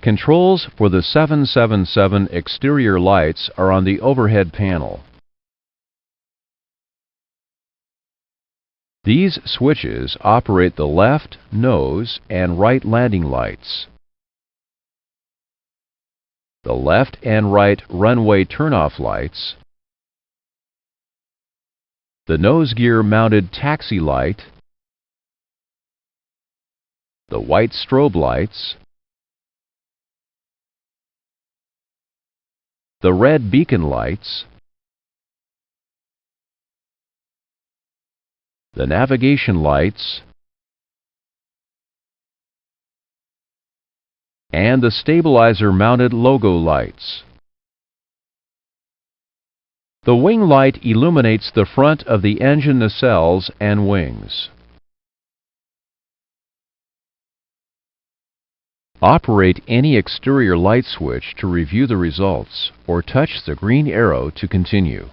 Controls for the 777 exterior lights are on the overhead panel. These switches operate the left, nose, and right landing lights, the left and right runway turnoff lights, the nose gear mounted taxi light, the white strobe lights, the red beacon lights, the navigation lights, and the stabilizer-mounted logo lights. The wing light illuminates the front of the engine nacelles and wings. Operate any exterior light switch to review the results, or touch the green arrow to continue.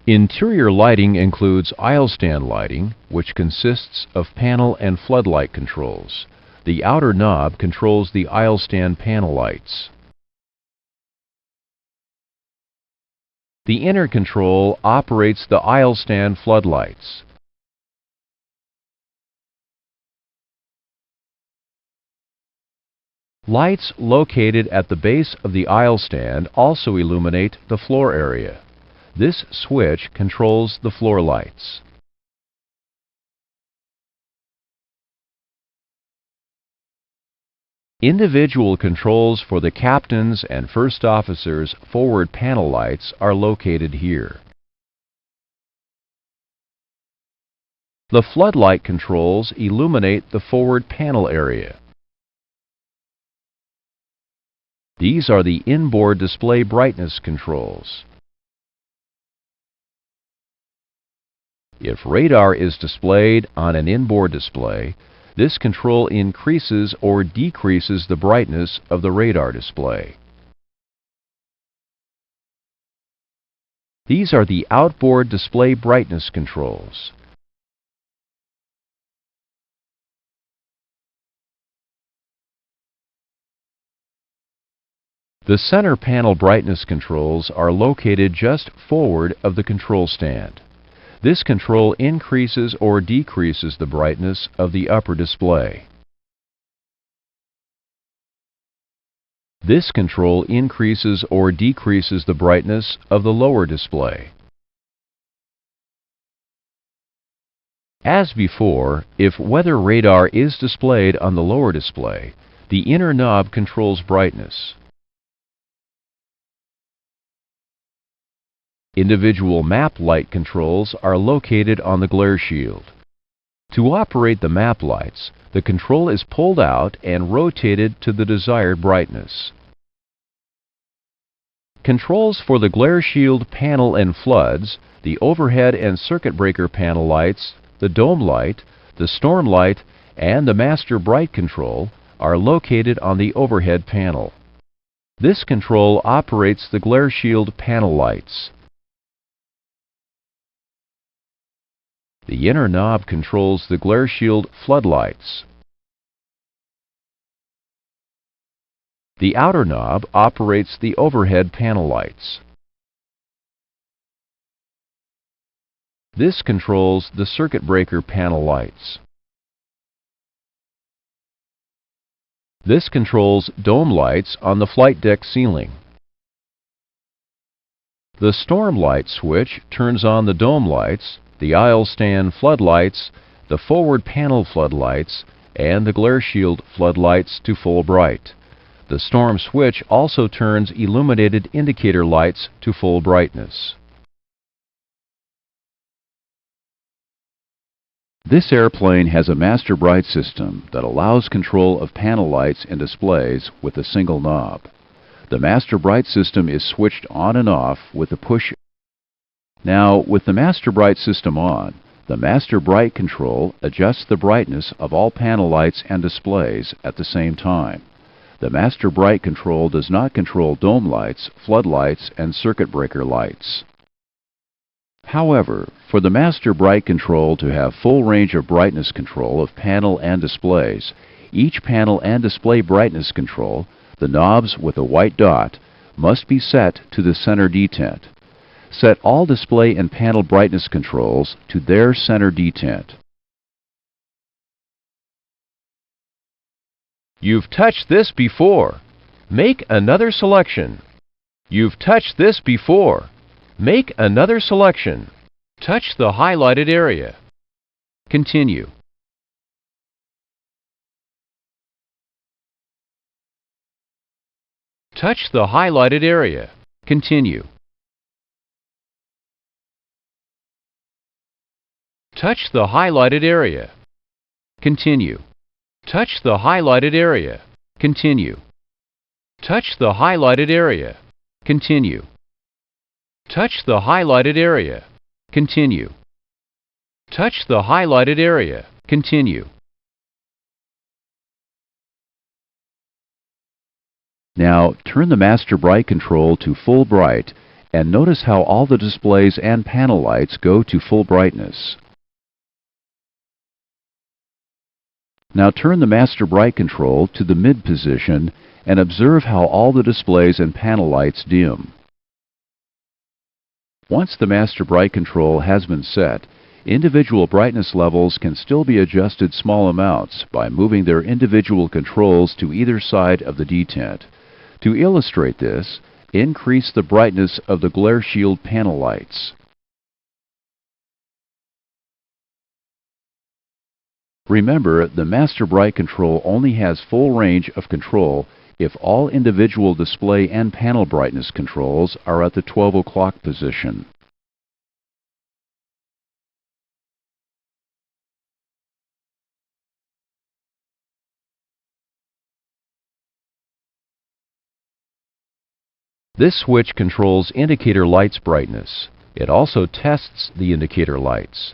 Interior lighting includes aisle stand lighting, which consists of panel and floodlight controls. The outer knob controls the aisle stand panel lights. The inner control operates the aisle stand floodlights. Lights located at the base of the aisle stand also illuminate the floor area. This switch controls the floor lights. Individual controls for the captain's and first officer's forward panel lights are located here. The floodlight controls illuminate the forward panel area. These are the inboard display brightness controls. If radar is displayed on an inboard display, this control increases or decreases the brightness of the radar display. These are the outboard display brightness controls. The center panel brightness controls are located just forward of the control stand. This control increases or decreases the brightness of the upper display. This control increases or decreases the brightness of the lower display. As before, if weather radar is displayed on the lower display, the inner knob controls brightness. Individual map light controls are located on the glare shield. To operate the map lights, the control is pulled out and rotated to the desired brightness. Controls for the glare shield panel and floods, the overhead and circuit breaker panel lights, the dome light, the storm light, and the master bright control are located on the overhead panel. This control operates the glare shield panel lights. The inner knob controls the glare shield floodlights. The outer knob operates the overhead panel lights. This controls the circuit breaker panel lights. This controls dome lights on the flight deck ceiling. The storm light switch turns on the dome lights, the aisle stand floodlights, the forward panel floodlights, and the glare shield floodlights to full bright. The storm switch also turns illuminated indicator lights to full brightness. This airplane has a master bright system that allows control of panel lights and displays with a single knob. The master bright system is switched on and off with a push. Now, with the master bright system on, the master bright control adjusts the brightness of all panel lights and displays at the same time. The master bright control does not control dome lights, floodlights, and circuit breaker lights. However, for the master bright control to have full range of brightness control of panel and displays, each panel and display brightness control, the knobs with a white dot, must be set to the center detent. Set all display and panel brightness controls to their center detent. You've touched this before. Make another selection. You've touched this before. Make another selection. Touch the highlighted area. Continue. Touch the highlighted area. Continue. Touch the highlighted area. Continue. Touch the highlighted area. Continue. Touch the highlighted area. Continue. Touch the highlighted area. Continue. Touch the highlighted area. Continue. Now, turn the master bright control to full bright and notice how all the displays and panel lights go to full brightness. Now turn the master bright control to the mid position and observe how all the displays and panel lights dim. Once the master bright control has been set, individual brightness levels can still be adjusted small amounts by moving their individual controls to either side of the detent. To illustrate this, increase the brightness of the glare shield panel lights. Remember, the master bright control only has full range of control if all individual display and panel brightness controls are at the 12 o'clock position. This switch controls indicator lights brightness. It also tests the indicator lights.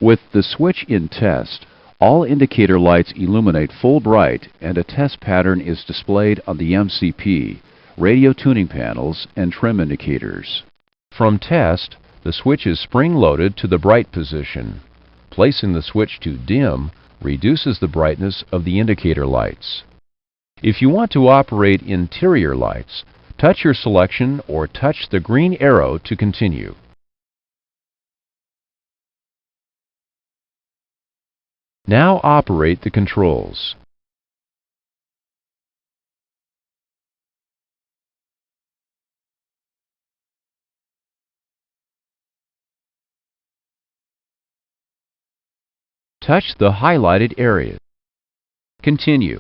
With the switch in test, all indicator lights illuminate full bright and a test pattern is displayed on the MCP, radio tuning panels, and trim indicators. From test, the switch is spring-loaded to the bright position. Placing the switch to dim reduces the brightness of the indicator lights. If you want to operate interior lights, touch your selection or touch the green arrow to continue. Now operate the controls. Touch the highlighted area. Continue.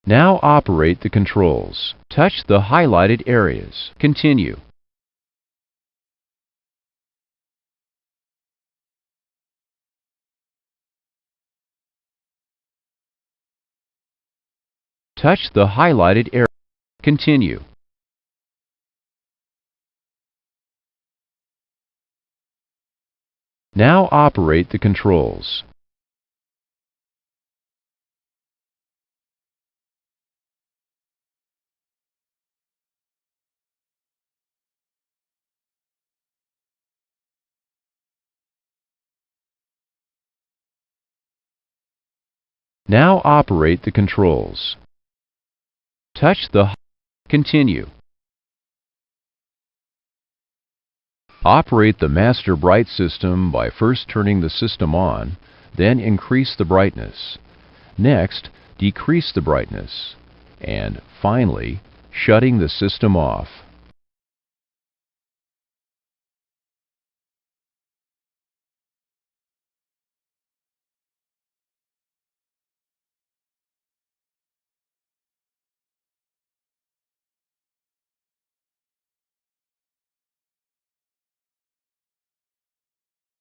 Now operate the controls. Touch the highlighted areas. Continue. Touch the highlighted area. Continue. Now operate the controls. Now operate the controls. Touch the Continue. Operate the master bright system by first turning the system on, then increase the brightness. Next, decrease the brightness. And finally, shutting the system off.